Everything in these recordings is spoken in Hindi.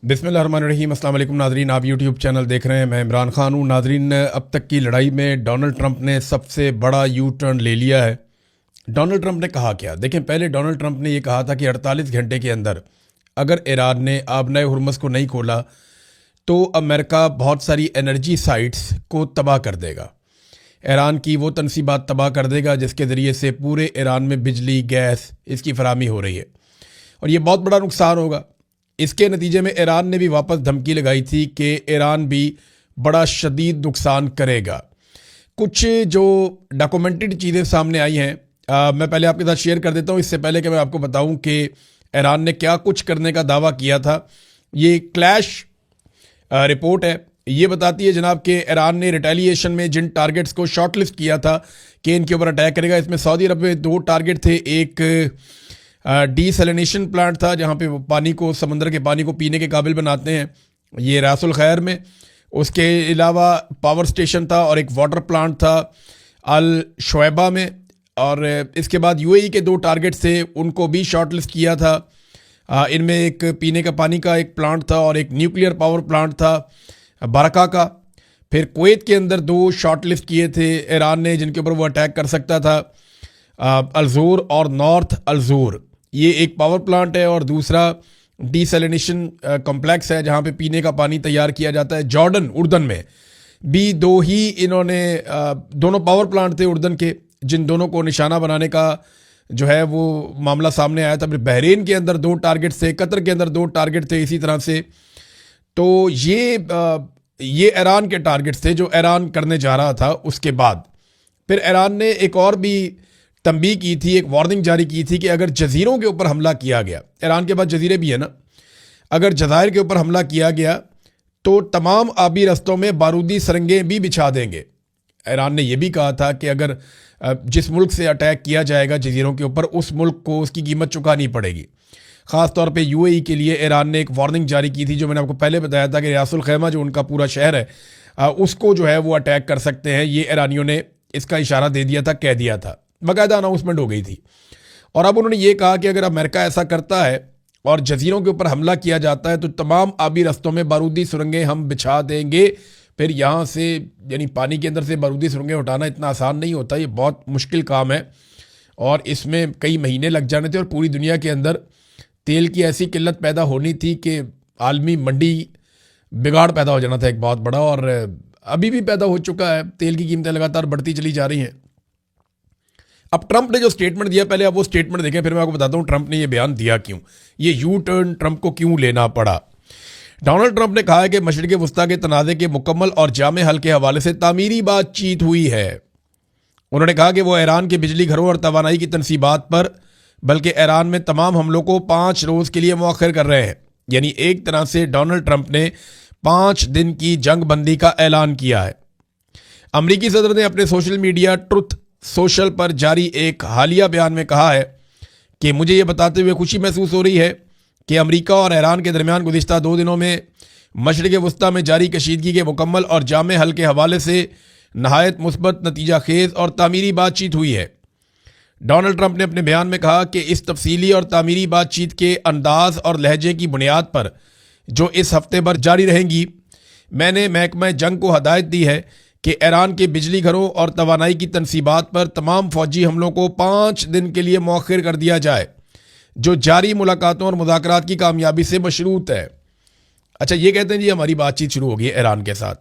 बिस्मिल्लाहिर्रहमानिर्रहीम। अस्सलाम वालेकुम नाजरीन, आप यूट्यूब चैनल देख रहे हैं। मैं इमरान खान हूँ। नाजरीन, अब तक की लड़ाई में डोनाल्ड ट्रंप ने सबसे बड़ा यू टर्न ले लिया है। डोनाल्ड ट्रंप ने कहा क्या? देखें, पहले डोनाल्ड ट्रंप ने यह कहा था कि 48 घंटे के अंदर अगर ईरान ने आबनाए हुर्मुज़ को नहीं खोला तो अमेरिका बहुत सारी एनर्जी साइट्स को तबाह कर देगा। ईरान की वो तनसीबात तबाह कर देगा जिसके ज़रिए से पूरे ईरान में बिजली, गैस इसकी फराहमी हो रही है, और ये बहुत बड़ा नुकसान होगा। इसके नतीजे में ईरान ने भी वापस धमकी लगाई थी कि ईरान भी बड़ा शदीद नुकसान करेगा। कुछ जो डॉक्यूमेंटेड चीज़ें सामने आई हैं, मैं पहले आपके साथ शेयर कर देता हूँ, इससे पहले कि मैं आपको बताऊँ कि ईरान ने क्या कुछ करने का दावा किया था। ये क्लैश रिपोर्ट है, ये बताती है जनाब कि ईरान ने रिटेलिएशन में जिन टारगेट्स को शॉर्टलिस्ट किया था कि इनके ऊपर अटैक करेगा, इसमें सऊदी अरब में 2 टारगेट थे। एक डीसैलिनेशन प्लांट था जहाँ पे वो पानी को, समंदर के पानी को पीने के काबिल बनाते हैं, ये रासुल खैर में। उसके अलावा पावर स्टेशन था और एक वाटर प्लांट था अल शुएबा में। और इसके बाद यूएई के 2 टारगेट थे, उनको भी शॉर्टलिस्ट किया था। इनमें एक पीने का पानी का एक प्लांट था और एक न्यूक्लियर पावर प्लांट था बरका का। फिर कुवैत के अंदर 2 शॉर्टलिस्ट किए थे ईरान ने जिनके ऊपर वो अटैक कर सकता था, अलजोर और नॉर्थ अलजोर। ये एक पावर प्लांट है और दूसरा डीसैलिनेशन कॉम्प्लेक्स है जहाँ पे पीने का पानी तैयार किया जाता है। जॉर्डन, उर्दन में भी 2 ही इन्होंने दोनों पावर प्लांट थे उर्दन के, जिन दोनों को निशाना बनाने का जो है वो मामला सामने आया था। फिर बहरीन के अंदर 2 टारगेट थे, कतर के अंदर 2 टारगेट थे इसी तरह से। तो ये ईरान के टारगेट थे जो ईरान करने जा रहा था। उसके बाद फिर ईरान ने एक और भी तंबीह की थी, एक वार्निंग जारी की थी कि अगर जजीरों के ऊपर हमला किया गया, ईरान के पास जजीरे भी है ना, अगर जज़ायर के ऊपर हमला किया गया तो तमाम आबी रस्तों में बारूदी सरंगें भी बिछा देंगे। ईरान ने यह भी कहा था कि अगर जिस मुल्क से अटैक किया जाएगा जजीरों के ऊपर, उस मुल्क को उसकी कीमत चुकानी पड़ेगी। ख़ास तौर पे यूएई के लिए ईरान ने एक वार्निंग जारी की थी, जो मैंने आपको पहले बताया था कि रासुल खैमा जो उनका पूरा शहर है उसको जो है वो अटैक कर सकते हैं। ये ईरानियों ने इसका इशारा दे दिया था, कह दिया था, बाकायदा अनाउंसमेंट हो गई थी। और अब उन्होंने ये कहा कि अगर अमेरिका ऐसा करता है और जजीरों के ऊपर हमला किया जाता है तो तमाम आबी रस्तों में बारूदी सुरंगें हम बिछा देंगे। फिर यहाँ से, यानी पानी के अंदर से बारूदी सुरंगें उठाना इतना आसान नहीं होता, ये बहुत मुश्किल काम है और इसमें कई महीने लग जाने थे। और पूरी दुनिया के अंदर तेल की ऐसी किल्लत पैदा होनी थी कि आलमी मंडी बिगाड़ पैदा हो जाना था एक बहुत बड़ा, और अभी भी पैदा हो चुका है। तेल की कीमतें लगातार बढ़ती चली जा रही हैं। अब ट्रंप ने जो स्टेटमेंट दिया, पहले आप वो स्टेटमेंट देखें, फिर मैं आपको बताता हूँ ट्रंप ने ये बयान दिया क्यों, ये यू टर्न ट्रंप को क्यों लेना पड़ा। डोनाल्ड ट्रंप ने कहा है कि मशरिक़ वस्ता के तनाज़े के मुकम्मल और जामे हल के हवाले से तामीरी बातचीत हुई है। उन्होंने कहा कि वो ईरान के बिजली घरों और तवानाई की तनसीबात पर, बल्कि ईरान में तमाम हमलों को 5 रोज़ के लिए मौखर कर रहे हैं। यानी एक तरह से डोनाल्ड ट्रंप ने 5 दिन की जंग बंदी का ऐलान किया है। अमरीकी सदर ने अपने सोशल मीडिया ट्रुथ सोशल पर जारी एक हालिया बयान में कहा है कि मुझे ये बताते हुए खुशी महसूस हो रही है कि अमेरिका और ईरान के दरमियान गुज़िश्ता 2 दिनों में मशरिक़ वस्ता में जारी कशीदगी के मुकम्मल और जामे हल के हवाले से नहायत मुस्बत, नतीजा खेज़ और तामीरी बातचीत हुई है। डोनाल्ड ट्रंप ने अपने बयान में कहा कि इस तफसीली और तामीरी बातचीत के अंदाज और लहजे की बुनियाद पर, जो इस हफ्ते भर जारी रहेंगी, मैंने महकमा जंग को हदायत दी है कि ईरान के बिजली घरों और तवानाई की तनसीबात पर तमाम फौजी हमलों को 5 दिन के लिए मौखर कर दिया जाए, जो जारी मुलाकातों और मुज़ाकरात की कामयाबी से मशरूत है। अच्छा, ये कहते हैं जी हमारी बातचीत शुरू हो गई है ईरान के साथ।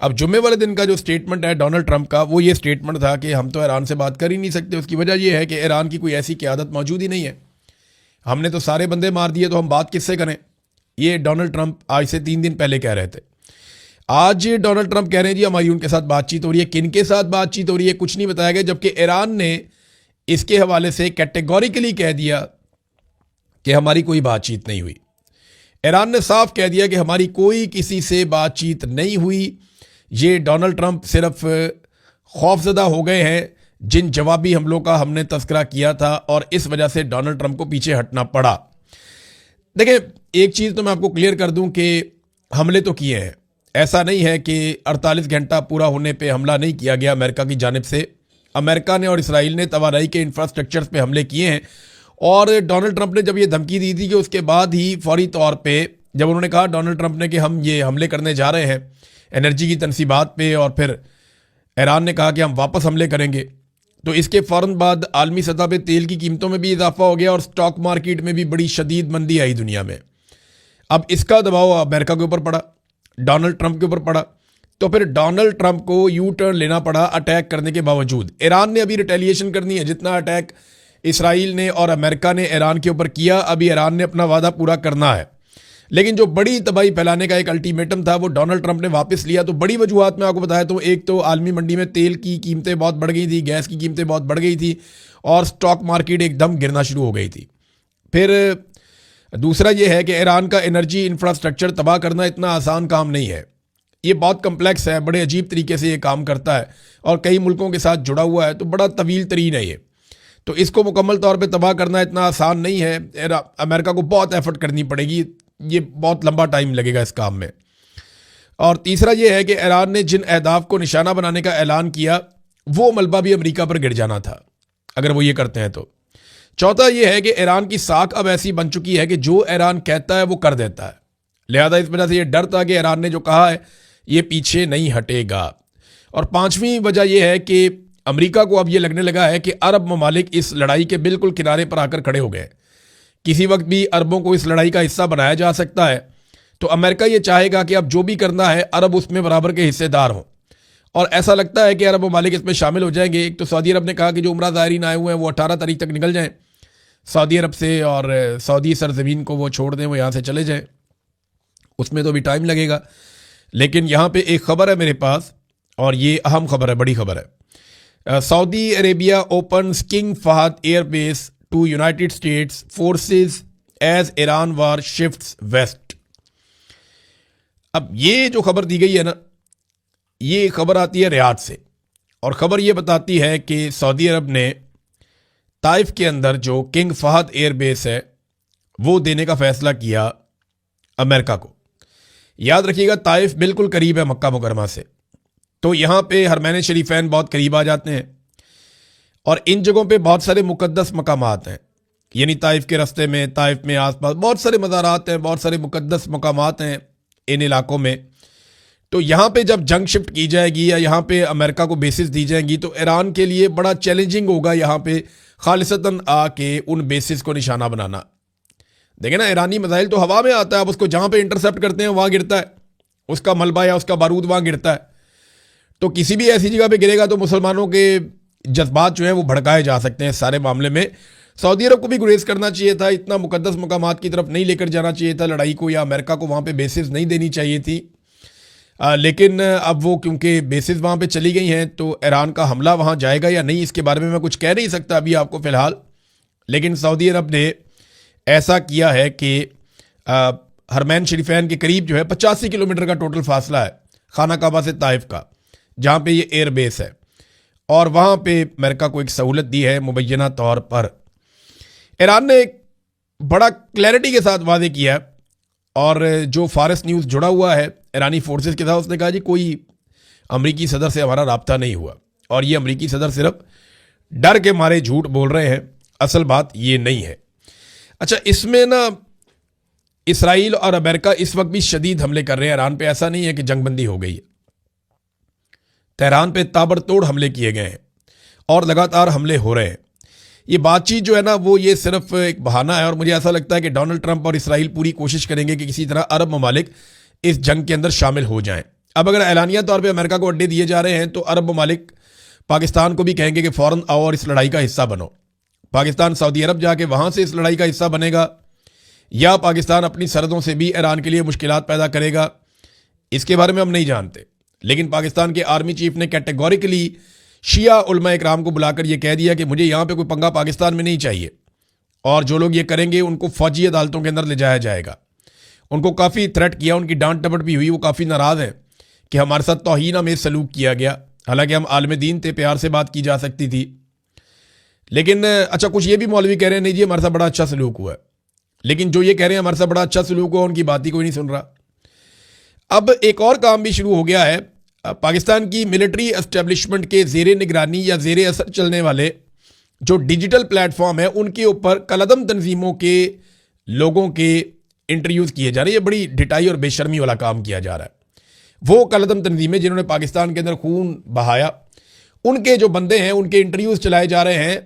अब जुम्मे वाले दिन का जो स्टेटमेंट है डोनाल्ड ट्रंप का, वो ये स्टेटमेंट था कि हम तो ईरान से बात कर ही नहीं सकते। उसकी वजह यह है कि ईरान की कोई ऐसी क़यादत मौजूद ही नहीं है। हमने तो सारे बंदे मार दिए, तो हम बात किससे करें। ये डोनाल्ड ट्रंप आज से 3 दिन पहले कह रहे थे। आज डोनाल्ड ट्रंप कह रहे हैं जी हमारी उनके साथ बातचीत हो रही है। किन के साथ बातचीत हो रही है कुछ नहीं बताया गया, जबकि ईरान ने इसके हवाले से कैटेगोरिकली कह दिया कि हमारी कोई बातचीत नहीं हुई। ईरान ने साफ कह दिया कि हमारी कोई किसी से बातचीत नहीं हुई। ये डोनाल्ड ट्रंप सिर्फ खौफजदा हो गए हैं जिन जवाबी हमलों का हमने तस्करा किया था, और इस वजह से डोनाल्ड ट्रंप को पीछे हटना पड़ा। देखिए, एक चीज़ तो मैं आपको क्लियर कर दूं कि हमले तो किए हैं, ऐसा नहीं है कि 48 घंटा पूरा होने पे हमला नहीं किया गया अमेरिका की जानिब से। अमेरिका ने और इसराइल ने तवानाई के इंफ्रास्ट्रक्चर पे हमले किए हैं। और डोनाल्ड ट्रंप ने जब ये धमकी दी थी कि उसके बाद ही फौरी तौर पे जब उन्होंने कहा डोनाल्ड ट्रंप ने कि हम ये हमले करने जा रहे हैं एनर्जी की तनसीबात पे, और फिर ईरान ने कहा कि हम वापस हमले करेंगे, तो इसके फ़ौरन बाद आलमी सतह पे तेल की कीमतों में भी इजाफा हो गया और स्टॉक मार्केट में भी बड़ी शदीद मंदी आई दुनिया में। अब इसका दबाव अमेरिका के ऊपर पड़ा, डोनाल्ड ट्रंप के ऊपर पड़ा, तो फिर डोनाल्ड ट्रंप को यू टर्न लेना पड़ा अटैक करने के बावजूद। ईरान ने अभी रिटेलिएशन करनी है, जितना अटैक इसराइल ने और अमेरिका ने ईरान के ऊपर किया, अभी ईरान ने अपना वादा पूरा करना है। लेकिन जो बड़ी तबाही फैलाने का एक अल्टीमेटम था वो डोनाल्ड ट्रंप ने वापस लिया। तो बड़ी वजूहत मैं आपको बताया, तो एक तो आलमी मंडी में तेल की कीमतें बहुत बढ़ गई थी, गैस की कीमतें बहुत बढ़ गई थी और स्टॉक मार्केट एकदम गिरना शुरू हो गई थी। फिर दूसरा ये है कि ईरान का एनर्जी इंफ्रास्ट्रक्चर तबाह करना इतना आसान काम नहीं है, ये बहुत कम्प्लेक्स है, बड़े अजीब तरीके से ये काम करता है और कई मुल्कों के साथ जुड़ा हुआ है, तो बड़ा तवील तरीन है ये। तो इसको मुकम्मल तौर पे तबाह करना इतना आसान नहीं है, अमेरिका को बहुत एफर्ट करनी पड़ेगी, ये बहुत लंबा टाइम लगेगा इस काम में। और तीसरा ये है कि ईरान ने जिन अहदाफ को निशाना बनाने का ऐलान किया वो मलबा भी अमेरिका पर गिर जाना था अगर वो ये करते हैं तो। चौथा ये है कि ईरान की साख अब ऐसी बन चुकी है कि जो ईरान कहता है वो कर देता है, लिहाजा इस वजह से ये डर था कि ईरान ने जो कहा है ये पीछे नहीं हटेगा। और पांचवी वजह यह है कि अमेरिका को अब ये लगने लगा है कि अरब ममालिक इस लड़ाई के बिल्कुल किनारे पर आकर खड़े हो गए, किसी वक्त भी अरबों को इस लड़ाई का हिस्सा बनाया जा सकता है। तो अमेरिका ये चाहेगा कि अब जो भी करना है अरब उसमें बराबर के हिस्सेदार हों, और ऐसा लगता है कि अरब ममालिक इसमें शामिल हो जाएंगे। एक तो सऊदी अरब ने कहा कि जो उम्रा ज़ायरीन आए हुए हैं वो 18 तारीख तक निकल जाएं सऊदी अरब से, और सऊदी सरजमीन को वो छोड़ दें, वो यहाँ से चले जाएं, उसमें तो भी टाइम लगेगा। लेकिन यहाँ पे एक खबर है मेरे पास, और ये अहम खबर है, बड़ी खबर है। Saudi Arabia opens King Fahad airbase to United States forces as Iran war shifts west. अब ये जो खबर दी गई है ना, ये खबर आती है रियाद से, और खबर ये बताती है कि सऊदी अरब ने ताइफ के अंदर जो किंग फहद एयरबेस है वो देने का फैसला किया अमेरिका को। याद रखिएगा ताइफ बिल्कुल करीब है मक्का मुकरमा से, तो यहाँ पे हरमैन शरीफैन बहुत करीब आ जाते हैं, और इन जगहों पे बहुत सारे मुकद्दस मकामात हैं, यानी ताइफ के रास्ते में, ताइफ में आसपास बहुत सारे मज़ारात हैं, बहुत सारे मुकद्दस मकामात हैं इन इलाकों में। तो यहाँ पे जब जंग शिफ्ट की जाएगी या यहाँ पे अमेरिका को बेसिस दी जाएंगी तो ईरान के लिए बड़ा चैलेंजिंग होगा यहाँ पे खालिसतन आके उन बेसिस को निशाना बनाना। देखें ना, ईरानी मिसाइल तो हवा में आता है, अब उसको जहाँ पे इंटरसेप्ट करते हैं वहाँ गिरता है, उसका मलबा या उसका बारूद वहाँ गिरता है। तो किसी भी ऐसी जगह पे गिरेगा तो मुसलमानों के जज्बात जो हैं वो भड़काए जा सकते हैं। सारे मामले में सऊदी अरब को भी गुरेज करना चाहिए था, इतना मुकद्दस मकामात की तरफ नहीं लेकर जाना चाहिए था लड़ाई को, या अमेरिका को वहाँ पे बेसिस नहीं देनी चाहिए थी। लेकिन अब वो क्योंकि बेसिस वहाँ पे चली गई हैं तो ईरान का हमला वहाँ जाएगा या नहीं इसके बारे में मैं कुछ कह नहीं सकता अभी आपको फ़िलहाल। लेकिन सऊदी अरब ने ऐसा किया है कि हरमैन शरीफैन के करीब जो है 85 किलोमीटर का टोटल फासला है खाना काबा से ताइफ का, जहाँ पे ये एयर बेस है, और वहाँ पे अमेरिका को एक सहूलत दी है मुबैना तौर पर। ईरान ने एक बड़ा क्लैरिटी के साथ वादे किया है, और जो फारस न्यूज़ जुड़ा हुआ है ईरानी फोर्सेस के साथ, उसने कहा जी कोई अमरीकी सदर से हमारा राब्ता नहीं हुआ, और ये अमरीकी सदर सिर्फ डर के मारे झूठ बोल रहे हैं, असल बात ये नहीं है। अच्छा, इसमें ना इसराइल और अमेरिका इस वक्त भी शदीद हमले कर रहे हैं ईरान पे, ऐसा नहीं है कि जंगबंदी हो गई है। तेहरान पे ताबड़तोड़ हमले किए गए हैं और लगातार हमले हो रहे हैं। ये बातचीत जो है ना वो ये सिर्फ एक बहाना है, और मुझे ऐसा लगता है कि डोनाल्ड ट्रंप और इसराइल पूरी कोशिश करेंगे कि किसी तरह अरब ममालिक इस जंग के अंदर शामिल हो जाएं। अब अगर ऐलानिया तौर पे अमेरिका को अड्डे दिए जा रहे हैं तो अरब ममालिक पाकिस्तान को भी कहेंगे कि फ़ौरन आओ और इस लड़ाई का हिस्सा बनो। पाकिस्तान सऊदी अरब जाके वहाँ से इस लड़ाई का हिस्सा बनेगा, या पाकिस्तान अपनी सरहदों से भी ईरान के लिए मुश्किलात पैदा करेगा, इसके बारे में हम नहीं जानते। लेकिन पाकिस्तान के आर्मी चीफ ने कैटेगोरिकली शिया उलमा इकराम को बुलाकर यह कह दिया कि मुझे यहाँ पे कोई पंगा पाकिस्तान में नहीं चाहिए, और जो लोग ये करेंगे उनको फौजी अदालतों के अंदर ले जाया जाएगा। उनको काफ़ी थ्रेट किया, उनकी डांट डपट भी हुई, वो काफ़ी नाराज़ हैं कि हमारे साथ तौहीन में सलूक किया गया, हालांकि हम आलम दीन थे, प्यार से बात की जा सकती थी। लेकिन अच्छा, कुछ ये भी मौलवी कह रहे हैं नहीं जी हमारे साथ बड़ा अच्छा सलूक हुआ है, लेकिन जो ये कह रहे हैं हमारे साथ बड़ा अच्छा सलूक हुआ उनकी बात ही कोई नहीं सुन रहा। अब एक और काम भी शुरू हो गया है, पाकिस्तान की मिलिट्री एस्टेब्लिशमेंट के ज़ेरे निगरानी या ज़ेरे असर चलने वाले जो डिजिटल प्लेटफॉर्म है उनके ऊपर कलअदम तंजीमों के लोगों के इंट्रोड्यूस किए जा रहे हैं। ये बड़ी ढिठाई और बेशर्मी वाला काम किया जा रहा है। वो कलदम तंजीमें जिन्होंने पाकिस्तान के अंदर खून बहाया, उनके जो बंदे हैं उनके इंटरव्यूज चलाए जा रहे हैं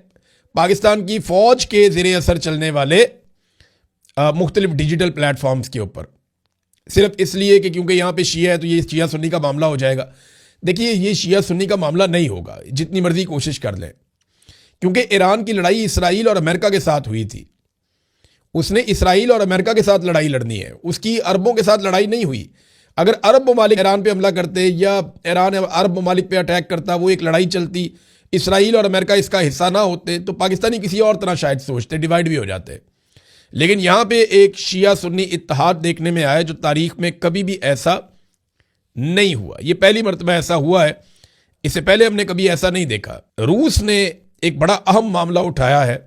पाकिस्तान की फौज के ज़ेरे असर चलने वाले मुख्तलिफ डिजिटल प्लेटफॉर्म्स के ऊपर, सिर्फ इसलिए कि क्योंकि यहाँ पे शिया है तो ये शिया सुन्नी का मामला हो जाएगा। देखिए, ये शिया सुन्नी का मामला नहीं होगा, जितनी मर्जी कोशिश कर लें, क्योंकि ईरान की लड़ाई इसराइल और अमेरिका के साथ हुई थी। उसने इसराइल और अमेरिका के साथ लड़ाई लड़नी है, उसकी अरबों के साथ लड़ाई नहीं हुई। अगर अरब ममालिक ईरान पे हमला करते या ईरान अरब ममालिक पे अटैक करता, वो एक लड़ाई चलती, इसराइल और अमेरिका इसका हिस्सा ना होते, तो पाकिस्तानी किसी और तरह शायद सोचते, डिवाइड भी हो जाते। लेकिन यहाँ पे एक शिया सुन्नी इत्तेहाद देखने में आया जो तारीख में कभी भी ऐसा नहीं हुआ। ये पहली मरतबा ऐसा हुआ है, इससे पहले हमने कभी ऐसा नहीं देखा। रूस ने एक बड़ा अहम मामला उठाया है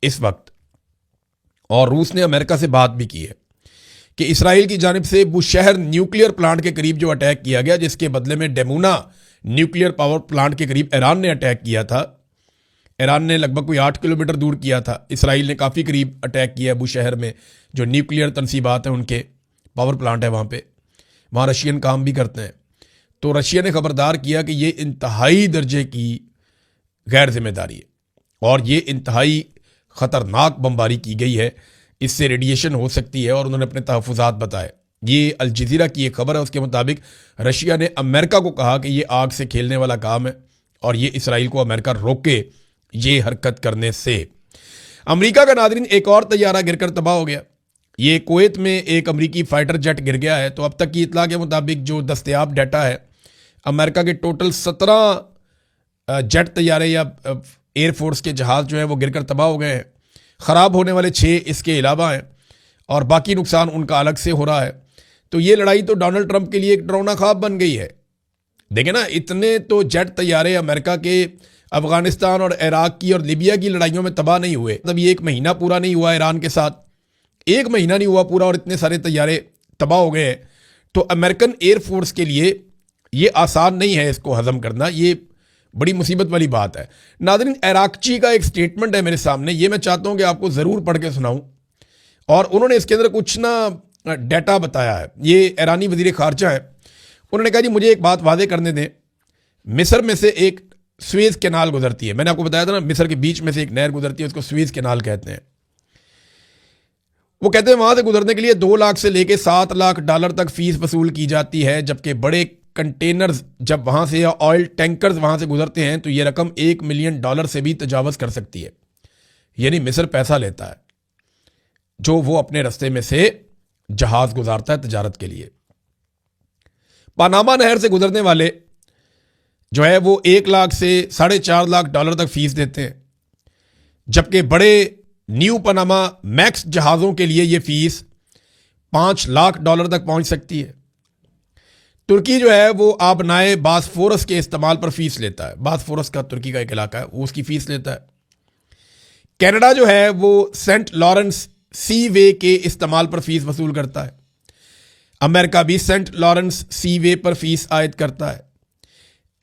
इस वक्त, और रूस ने अमेरिका से बात भी की है कि इसराइल की जानिब से बुशहर न्यूक्लियर प्लांट के करीब जो अटैक किया गया, जिसके बदले में डेमूना न्यूक्लियर पावर प्लांट के करीब ईरान ने अटैक किया था। ईरान ने लगभग कोई 8 किलोमीटर दूर किया था, इसराइल ने काफ़ी करीब अटैक किया बुशहर में, जो न्यूक्लियर तनसीबात हैं उनके पावर प्लांट है वहाँ पे, वहाँ रशियन काम भी करते हैं। तो रशिया ने खबरदार किया कि ये इंतहाई दर्जे की गैर जिम्मेदारी है और ये इंतहाई ख़तरनाक बमबारी की गई है, इससे रेडिएशन हो सकती है, और उन्होंने अपने तहफ़्फ़ुज़ात बताए। ये अल जज़ीरा की एक खबर है, उसके मुताबिक रशिया ने अमेरिका को कहा कि ये आग से खेलने वाला काम है और ये इसराइल को अमेरिका रोके ये हरकत करने से। अमेरिका का नाज़रीन एक और तैयारा गिरकर तबाह हो गया। ये कुवैत में एक अमेरिकी फाइटर जेट गिर गया है। तो अब तक की इतला के मुताबिक जो दस्तयाब डाटा है, अमेरिका के टोटल 17 जेट तैयारे या एयरफोर्स के जहाज़ जो हैं वो गिरकर तबाह हो गए हैं। ख़राब होने वाले 6 इसके अलावा हैं और बाकी नुकसान उनका अलग से हो रहा है। तो ये लड़ाई तो डोनाल्ड ट्रंप के लिए एक डरावना ख्वाब बन गई है। देखें ना, इतने तो जेट तैयारे अमेरिका के अफ़गानिस्तान और इराक की और लिबिया की लड़ाइयों में तबाह नहीं हुए। मतलब ये 1 महीना पूरा नहीं हुआ ईरान के साथ, 1 महीना नहीं हुआ पूरा और इतने सारे तैयारे तबाह हो गए हैं। तो अमेरिकन एयरफोर्स के लिए ये आसान नहीं है इसको हज़म करना, ये बड़ी मुसीबत वाली बात है। नाज़रीन, इराकची का एक स्टेटमेंट है मेरे सामने, ये मैं चाहता हूँ कि आपको ज़रूर पढ़ के सुनाऊँ। और उन्होंने इसके अंदर कुछ ना डाटा बताया है। ये ईरानी वज़ीर ख़ारजा है, उन्होंने कहा जी मुझे एक बात वादे करने दें, मिस्र में से एक स्वेज़ कैनाल गुजरती है। मैंने आपको बताया था ना, मिस्र के बीच में से एक नहर गुजरती है, उसको स्वेज़ कैनाल कहते हैं। वो कहते हैं वहाँ से गुजरने के लिए 2 लाख से लेके 7 लाख डॉलर तक फ़ीस वसूल की जाती है, जबकि बड़े कंटेनर्स जब वहाँ से या ऑयल टैंकर्स वहाँ से गुजरते हैं तो ये रकम $1 मिलियन से भी तजावज़ कर सकती है। यानी मिस्र पैसा लेता है जो वो अपने रास्ते में से जहाज़ गुजारता है तजारत के लिए। पनामा नहर से गुजरने वाले जो है वो 1 लाख से $4.5 लाख तक फ़ीस देते हैं, जबकि बड़े न्यू पनामा मैक्स जहाज़ों के लिए ये फ़ीस $5 लाख तक पहुँच सकती है। तुर्की जो है वो आबनाए बासफोरस के इस्तेमाल पर फ़ीस लेता है। बासफोरस का तुर्की का एक इलाका है, वो उसकी फ़ीस लेता है। कनाडा जो है वो सेंट लॉरेंस सी वे के इस्तेमाल पर फ़ीस वसूल करता है। अमेरिका भी सेंट लॉरेंस सी वे पर फ़ीस आयद करता है।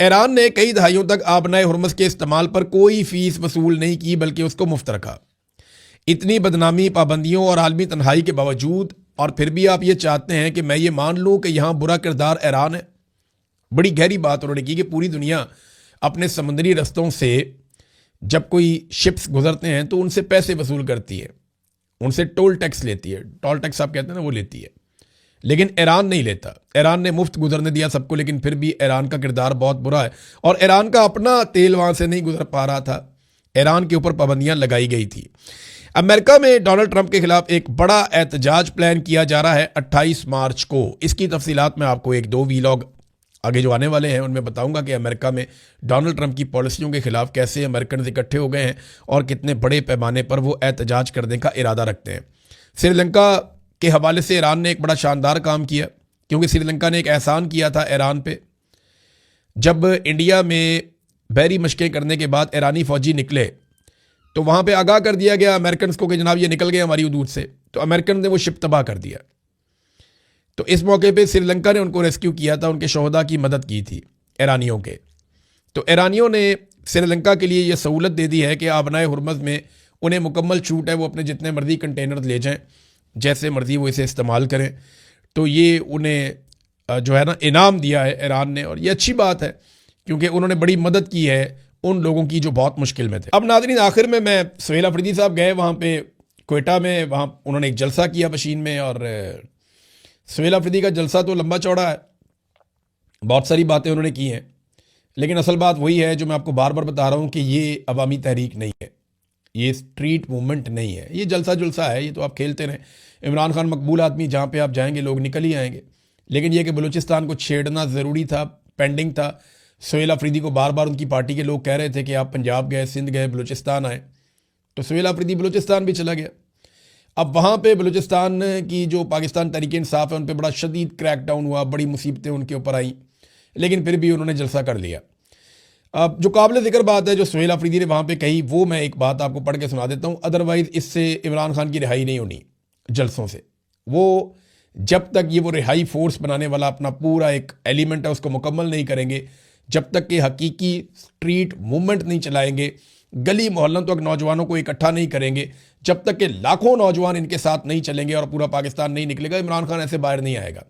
ईरान ने कई दहाइयों तक आबनाए हुर्मुज़ के इस्तेमाल पर कोई फ़ीस वसूल नहीं की, बल्कि उसको मुफ्त रखा। इतनी बदनामी, पाबंदियों और आलमी तन्हाई के बावजूद, और फिर भी आप ये चाहते हैं कि मैं ये मान लूँ कि यहाँ बुरा किरदार ईरान है। बड़ी गहरी बात उन्होंने की कि पूरी दुनिया अपने समुद्री रस्तों से जब कोई शिप्स गुजरते हैं तो उनसे पैसे वसूल करती है, उनसे टोल टैक्स लेती है। टोल टैक्स आप कहते हैं ना, वो लेती है। लेकिन ईरान नहीं लेता। ईरान ने मुफ्त गुजरने दिया सबको, लेकिन फिर भी ईरान का किरदार बहुत बुरा है और ईरान का अपना तेल वहाँ से नहीं गुजर पा रहा था। ईरान के ऊपर पाबंदियाँ लगाई गई थी। अमेरिका में डोनाल्ड ट्रंप के खिलाफ एक बड़ा एहतजाज प्लान किया जा रहा है 28 मार्च को। इसकी तफसीलात मैं आपको 1-2 वीलॉग आगे जो आने वाले हैं उनमें बताऊंगा कि अमेरिका में डोनाल्ड ट्रंप की पॉलिसियों के खिलाफ कैसे अमेरिकन इकट्ठे हो गए हैं और कितने बड़े पैमाने पर वो एहतजाज करने का इरादा रखते हैं। श्रीलंका के हवाले से ईरान ने एक बड़ा शानदार काम किया, क्योंकि श्रीलंका ने एक एहसान किया था ईरान पे। जब इंडिया में बहरी मशक़ें करने के बाद ईरानी फ़ौजी निकले तो वहाँ पे आगाह कर दिया गया अमेरिकन को कि जनाब ये निकल गए हमारी हदूद से। तो अमेरिकन ने वो शिप तबाह कर दिया। तो इस मौके पे श्रीलंका ने उनको रेस्क्यू किया था, उनके शोहदा की मदद की थी ईरानियों के। तो ईरानियों ने श्रीलंका के लिए ये सहूलत दे दी है कि आबनाए हुर्मुज़ में उन्हें मुकम्मल छूट है, वो अपने जितने मर्जी कंटेनर ले जाएं। जैसे मर्जी वो इसे इस्तेमाल करें। तो ये उन्हें जो है ना इनाम दिया है ईरान ने, और ये अच्छी बात है क्योंकि उन्होंने बड़ी मदद की है उन लोगों की जो बहुत मुश्किल में थे। अब नाज़रीन आखिर में मैं सुहेल अफरीदी साहब गए वहाँ पे क्वेटा में, वहाँ उन्होंने एक जलसा किया पशीन में, और सुहेल अफरीदी का जलसा तो लंबा चौड़ा है, बहुत सारी बातें उन्होंने की हैं, लेकिन असल बात वही है जो मैं आपको बार बार बता रहा हूँ कि ये अवामी तहरीक नहीं है, ये स्ट्रीट मूवमेंट नहीं है, ये जलसा जुलसा है, ये तो आप खेलते रहें। इमरान खान मकबूल आदमी, जहाँ पे आप जाएंगे लोग निकल ही आएंगे, लेकिन ये कि बलूचिस्तान को छेड़ना ज़रूरी था, पेंडिंग था। सुहेल अफरीदी को बार बार उनकी पार्टी के लोग कह रहे थे कि आप पंजाब गए, सिंध गए, बलूचिस्तान आए, तो सुहेल अफरीदी बलूचिस्तान भी चला गया। अब वहाँ पे बलूचिस्तान की जो पाकिस्तान तहरीक इंसाफ है उन पर बड़ा शदीद क्रैकडाउन हुआ, बड़ी मुसीबतें उनके ऊपर आई, लेकिन फिर भी उन्होंने जलसा कर लिया। अब जो काबिल ज़िक्र बात है जो सुहेल अफरीदी ने वहाँ पे कही, वो मैं एक बात आपको पढ़ के सुना देता हूँ। अदरवाइज़ इससे इमरान खान की रिहाई नहीं होनी जलसों से। वो जब तक ये वो रिहाई फोर्स बनाने वाला अपना पूरा एक एलिमेंट है उसको मुकम्मल नहीं करेंगे, जब तक कि हकीकी स्ट्रीट मूवमेंट नहीं चलाएंगे, गली मोहल्लों तक नौजवानों को इकट्ठा नहीं करेंगे, जब तक कि लाखों नौजवान इनके साथ नहीं चलेंगे और पूरा पाकिस्तान नहीं निकलेगा, इमरान खान ऐसे बाहर नहीं आएगा।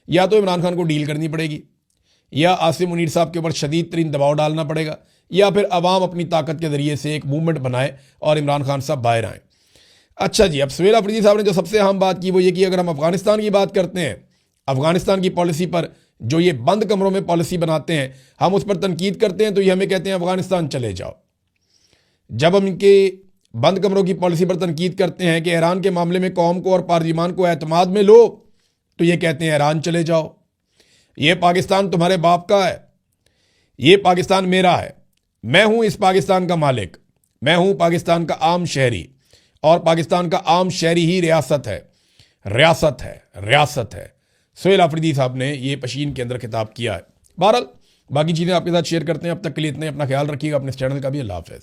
या तो इमरान खान को डील करनी पड़ेगी, या आसिम मुनीर साहब के ऊपर शदीद तरीन दबाव डालना पड़ेगा, या फिर अवाम अपनी ताकत के ज़रिए से एक मूवमेंट बनाए और इमरान खान साहब बाहर आएँ। अच्छा जी, अब सुहेल अफरीदी साहब ने जो सबसे अहम बात की वो ये कि अगर हम अफगानिस्तान की बात करते हैं, अफगानिस्तान की पॉलिसी पर, जो ये बंद कमरों में पॉलिसी बनाते हैं, हम उस पर तनकीद करते हैं तो ये हमें कहते हैं अफगानिस्तान चले जाओ। जब हम इनके बंद कमरों की पॉलिसी पर तनकीद करते हैं कि ईरान के मामले में कौम को और पार्लिमान को एतमाद में लो, तो ये कहते हैं ईरान चले जाओ। ये पाकिस्तान तुम्हारे बाप का है, ये पाकिस्तान मेरा है, मैं हूं इस पाकिस्तान का मालिक, मैं हूं पाकिस्तान का आम शहरी, और पाकिस्तान का आम शहरी ही रियासत है, रियासत है, रियासत है। सुहेल अफरीदी साहब ने ये पशीन के अंदर खिताब किया है। बहरहाल बाकी चीज़ें आपके साथ शेयर करते हैं, अब तक के लिए इतने, अपना ख्याल रखिएगा, अपने इस चैनल का भी। अल्लाह हाफ़िज़।